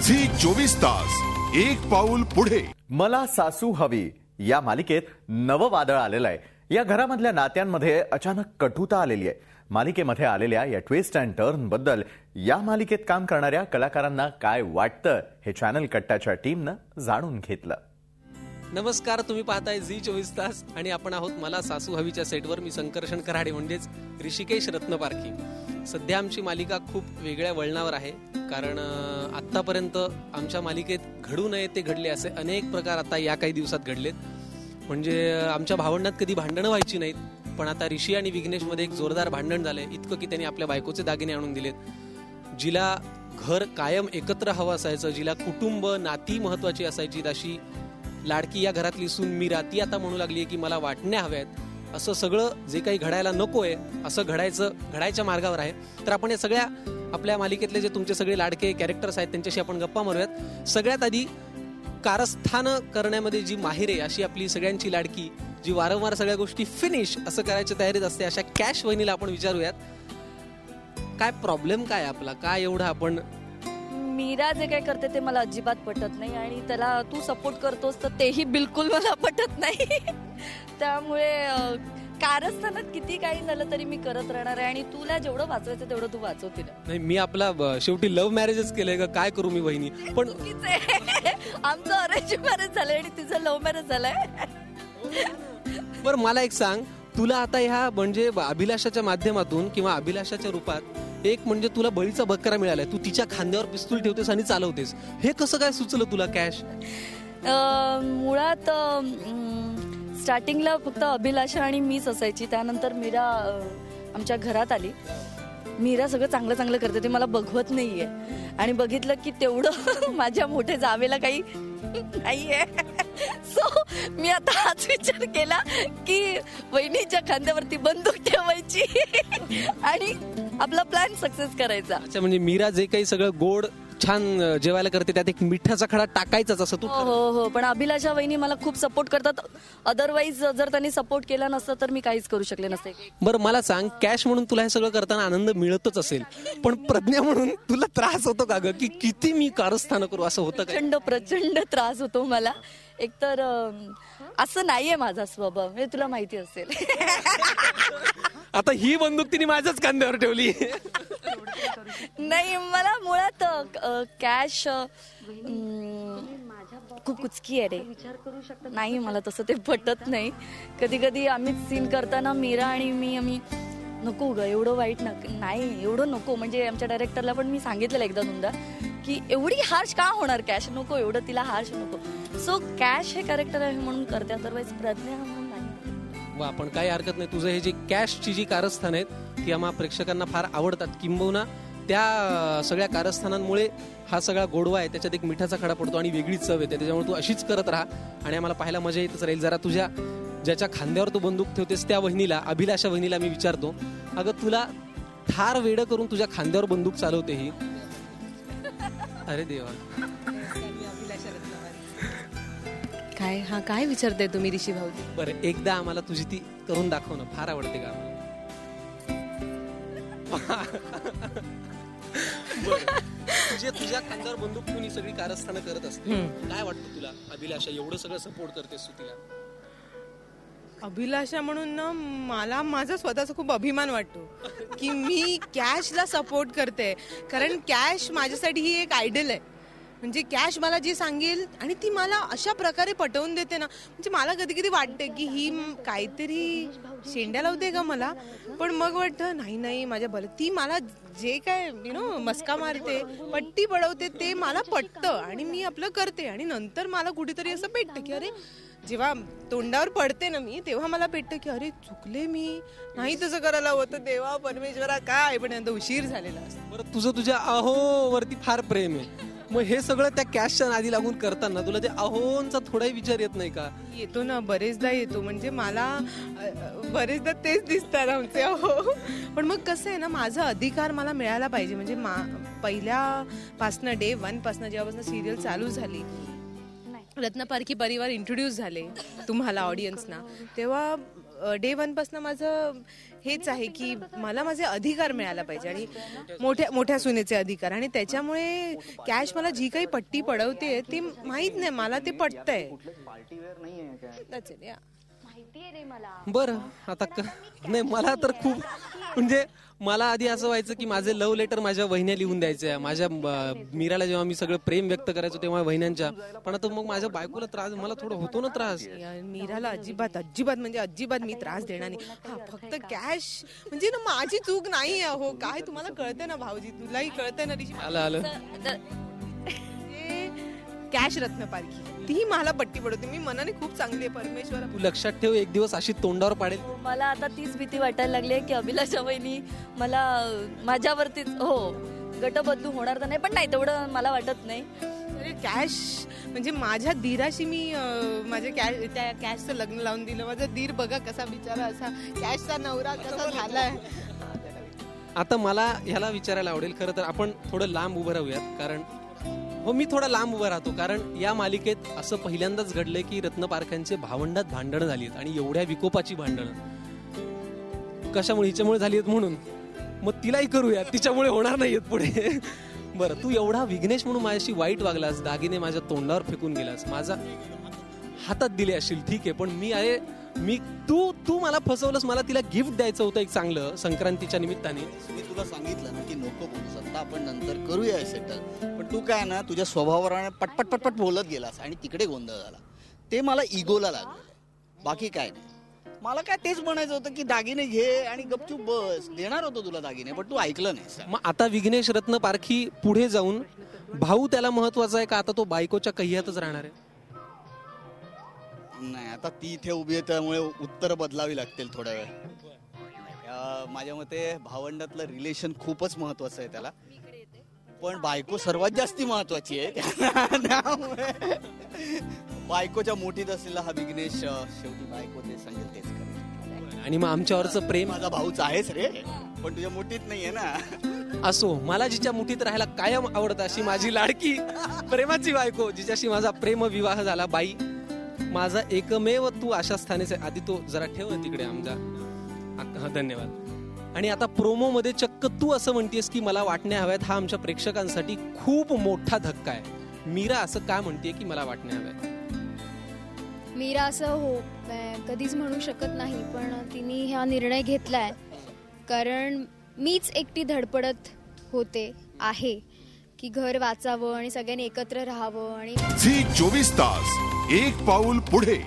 Zee 24 तास एक पाऊल पुढे. मला सासू हवी या मालिकेत नवं वादळ आलेलं आहे. या घरामधल्या नात्यांमध्ये अचानक कटुता आलेली आहे. मालिकेमध्ये आलेल्या या ट्विस्ट अँड टर्न बद्दल या मालिकेत काम करणाऱ्या कलाकारांना काय वाटतं हे चॅनल कट्टाच्या टीमनं जाणून घेतलं. नमस्कार, तुम्ही पाहताय झी 24 तास आणि आपण आहोत मला सासू हवीच्या सेटवर. मी संकर्षण कराडे म्हणजेच ऋषिकेश रत्नपारखी. सध्या आमची मालिका खूप वेगळ्या वळणावर आहे, कारण आत्तापर्यंत आमच्या मालिकेत घडू नये ते घडले असे अनेक प्रकार आता या काही दिवसात घडलेत. म्हणजे आमच्या भावंडात कधी भांडणं व्हायची नाहीत, पण आता ऋषी आणि विघ्नेशमध्ये एक जोरदार भांडण झालंय, इतकं की त्यांनी आपल्या बायकोचे दागिने आणून दिलेत. जिला घर कायम एकत्र हवं असायचं, जिला कुटुंब नाती महत्वाची असायची, अशी लाडकी या घरातली सून मीरा ती आता म्हणू लागली आहे की मला वाटण्या हव्यात. असं सगळं जे काही घडायला नकोय असं घडायच्या मार्गावर आहे. तर आपण या सगळ्या आपल्या मालिकेतले जे तुमचे सगळे लाडके कॅरेक्टर्स आहेत त्यांच्याशी आपण गप्पा मारूयात. सगळ्यात आधी कारस्थान करण्यामध्ये जी माहिर आहे अशी आपली सगळ्यांची लाडकी, जी वारंवार सगळ्या गोष्टी फिनिश असं करायच्या तयारीत असते, अशा कॅश वहिनीला आपण विचारूयात काय प्रॉब्लेम काय आपला, काय एवढं आपण. मीरा जे काय करते ते मला अजिबात पटत नाही आणि त्याला तू सपोर्ट करतोस तर तेही बिलकुल मला पटत नाही. त्यामुळे कारस्थानात किती काही झालं तरी मी करत राहणार आहे आणि तुला जेवढं वाचवायचं तेवढं तू वाचव तिला. नाही, मी आपला शेवटी लव्ह मॅरेजच केलंय का, काय करू मी वहिनी. पण आमचं अरेंज मॅरेज झालंय आणि तिचं लव्ह मॅरेज झालंय. बरं मला एक सांग, तुला आता ह्या म्हणजे अभिलाषाच्या माध्यमातून किंवा अभिलाषाच्या रूपात एक म्हणजे तुला बळीचा बकरा मिळालाय, तू तिच्या खांद्यावर पिस्तूल ठेवतेस आणि चालवतेस, हे कसं काय सुचलं तुला कॅश? मुळात स्टार्टिंगला फक्त अभिलाषा आणि मीच असायची. त्यानंतर मीरा आमच्या घरात आली. मीरा सगळं चांगलं चांगलं करते, ते मला बघवत नाहीये आणि बघितलं की तेवढं माझ्या मोठे जावेला काही नाहीये. सो मी आता हाच विचार केला की वहिनीच्या खांद्यावरती बंदूक ठेवायची आणि आपला प्लॅन सक्सेस करायचा. अच्छा, म्हणजे मीरा जे काही सगळं गोड छान जेवायला करते त्यात एक मिठाचा खडा टाकायचाच असं तू. हो, पण अभिलाषा वहिनी मला खूप सपोर्ट करतात. अदरवाईज जर त्यांनी सपोर्ट केला नसता तर मी काहीच करू शकले नसते. बरं मला सांग, कॅश म्हणून तुला हे सगळं करताना आनंद मिळतच असेल, पण प्रज्ञा म्हणून तुला त्रास होतो का ग, की किती मी कारस्थान करू असं होतं का? प्रचंड त्रास होतो मला. एकतर असं नाहीये माझा स्वभाव, म्हणजे तुला माहिती असेल. आता ही बंदूक तिने माझ्याच खांद्यावर ठेवली. नाही, मला मुळात कॅश खूप कुचकी आहे रे. नाही, मला तसं ते पटत नाही. कधी कधी आम्ही सीन करताना मीरा आणि मी आम्ही नको ग एवढं वाईट नाही एवढं नको. म्हणजे आमच्या डायरेक्टरला पण मी सांगितलेलं एकदा दोनदा की एवढी हार्श का होणार, कॅश नको, एवढं तिला हार्श नको. सो कॅश हे कॅरेक्टर आहे म्हणून करते, अदरवाईज प्रज्ञा म्हणून नाही. वा, पण काही हरकत नाही. तुझं हे जे कॅशची जी कारस्थान आहेत ती आम्हा प्रेक्षकांना फार आवडतात. किंबहुना त्या सगळ्या कारस्थानांमुळे हा सगळा गोडवा आहे त्याच्यात एक मिठाचा खडा पडतो आणि वेगळी चव येते. त्याच्यामुळे तू अशीच करत राहा आणि आम्हाला पाहायला मजा येतच राहील. जरा तुझ्या ज्याच्या खांद्यावर तू बंदूक ठेवतेस त्या वहिनीला, अभिलाषा वहिनीला मी विचारतो, अगं तुला ठार वेड करून तुझ्या खांद्यावर बंदूक चालवते ही? अरे देवा, काय हा काय विचारताय तुम्ही ऋषी भाऊ? बरं एकदा आम्हाला तुझी ती करून दाखव ना, फार आवडते का आम्हाला. तुझ्या खांद्यावर बंदूक ठेवून सगळी कारस्थानं करत असते, काय वाटतं तुला अभिलाषा, एवढं सगळं सपोर्ट करतेस तू तिला? अभिलाषा म्हणून ना मला माझा स्वतःचा खूप अभिमान वाटतो की मी कॅशला सपोर्ट करते, कारण कॅश माझ्यासाठी ही एक आयडल आहे. म्हणजे कॅश मला जे सांगेल आणि ती मला अशा प्रकारे पटवून देते ना, म्हणजे मला कधी कधी वाटते की ही काहीतरी शेंड्या लावते का मला, पण मग वाटतं नाही माझ्या भलं, ती मला जे काय मस्का मारते, पट्टी पडवते ते मला पटतं आणि मी आपलं करते. आणि नंतर मला कुठेतरी असं पेटतं की अरे, जेव्हा तोंडावर पडते ना मी, तेव्हा मला पेटतं की अरे चुकले मी, नाही तसं करायला होतं, देवा परमेश्वरा काय, पण नंतर उशीर झालेला असतो. बरं, तुझं तुझ्या अहो वरती फार प्रेम आहे, मग हे सगळं त्या कॅशच्या नादी लागून करताना तुला ते अहोंचा थोडाही विचार येत नाही का? येतो ना, बरेचदा येतो. म्हणजे मला बरेचदा तेच दिसतात आमचे अहो. पण मग कसं आहे ना, माझा अधिकार मला मिळायला पाहिजे. म्हणजे पहिल्यापासनं डे 1 पासनं जेव्हापासून सिरियल चालू झाली, रत्नपारखी परिवार इंट्रोड्यूस झाले तुम्हाला ऑडियन्सना, तेव्हा डे वन पासून माझं हेच आहे की मला माझे अधिकार मिळायला पाहिजे आणि मोठ्या सुनेचे अधिकार, आणि त्याच्यामुळे कॅश मला जी काही पट्टी पडवते ती माहित नाही, मला ते पटतंय. बरं आता नाही, मला तर खूप म्हणजे मला आधी असं व्हायचं की माझे लव्ह लेटर माझ्या वहिन्या लिहून द्यायच्या, माझ्या मीराला जेव्हा मी सगळं प्रेम व्यक्त करायचो तेव्हा वहिन्यांच्या, पण आता मग माझ्या बायकोला त्रास, मला थोडं होतो ना त्रास. मीराला अजिबात म्हणजे अजिबात मी त्रास देणार नाही. हा फक्त कॅश म्हणजे ना माझी चूक नाही आहे. हो काय तुम्हाला कळतंय ना भाऊजी, तुलाही कळतंय ना ऋषी, आलं कॅश रत्न पारखी ती मला पट्टी पडवते. मी मनाने खूप चांगली आहे, परमेश्वर. तू लक्षात ठेव, एक दिवस अशी तोंडावर पाडेल. मला आता तीच भीती वाटायला लागली आहे की अभिलाषा वहिनी मला माझ्यावरतीच गट बदलू होणार तर नाही, पण नाही तेवढं मला वाटत नाही. कॅश म्हणजे माझ्या धीराशी मी माझ्या त्या कॅशचं लग्न लावून दिलं. माझा धीर बघा कसा बिचारा, असा कॅशचा नवरा कसा झालाय. आता मला ह्याला विचारायला आवडेल, खरं तर आपण थोडं लांब उभं राहूयात, कारण मी थोडा लांब उभं राहतो, कारण या मालिकेत असं पहिल्यांदाच घडलंय की रत्न पारख्यांचे भावंडात भांडणं झाली आहेत, आणि एवढ्या विकोपाची भांडणं कशामुळे, हिच्यामुळे झाली आहेत म्हणून. मग तिलाही करूया, तिच्यामुळे होणार नाहीयेत पुढे. बरं, तू एवढा विघ्नेश म्हणून माझ्याशी वाईट वागलास, दागिने माझ्या तोंडावर फेकून गेलास, माझा हातात दिले असशील, ठीक आहे, पण तू मला फसवलंस. मला तिला गिफ्ट द्यायचं होतं एक चांगलं संक्रांतीच्या निमित्ताने. मी तुला सांगितलं ना की नको बोलूस, आता आपण नंतर करूया सेटल, पण तू काय ना तुझ्या स्वभावावर पटपट बोलत गेलास आणि तिकडे गोंधळ झाला. ते मला इगोला लागलं, बाकी काय नाही. मला काय तेच म्हणायचं होतं की दागिने घे आणि गपचूप बस. देणार होतो तुला दागिने, पण तू ऐकलं नाही. मग आता विघ्नेश रत्न पारखी पुढे जाऊन भाऊ त्याला महत्वाचा आहे का आता तो बायकोच्या कह्यातच राहणार आहे? नाही, आता ती इथे उभी आहे त्यामुळे उत्तर बदलावी लागतील थोड्या वेळ. माझ्या मते भावंडातलं रिलेशन खूपच महत्वाचं आहे त्याला, पण बायको सर्वात जास्ती महत्वाची आहे. बायकोच्या मोठीत असलेला हा विघ्नेश शेवटी बायको ते सांगेल तेच करेल. आणि मग आमच्यावरचं प्रेम माझा भाऊच आहेच रे, पण तुझ्या मोठीत नाहीये ना. असो, मला जिच्या मुठीत राहायला कायम आवडतं अशी माझी लाडकी प्रेमाची बायको, जिच्याशी माझा प्रेम विवाह झाला. बाई, माझा एकमेव तू आशा स्थानेच आहे. आधी तो जरा ठेव ना तिकडे आमचा. धन्यवाद. आणि आता प्रोमो मध्ये चक्क तू असं म्हणतेस की मला वाटण्या हव्यात. हा आमच्या प्रेक्षकांसाठी खूप मोठा धक्का आहे. मीरा असं का म्हणते की मला वाटण्या हव्यात? मीरा असं कधीच म्हणू शकत नाही, पण तिने हा निर्णय घेतलाय कारण मीच एकटी धडपडत होते आहे की घर वाचावं आणि सगळ्यांनी एकत्र राहावं. आणि झी 24 तास एक पाऊल पुढे.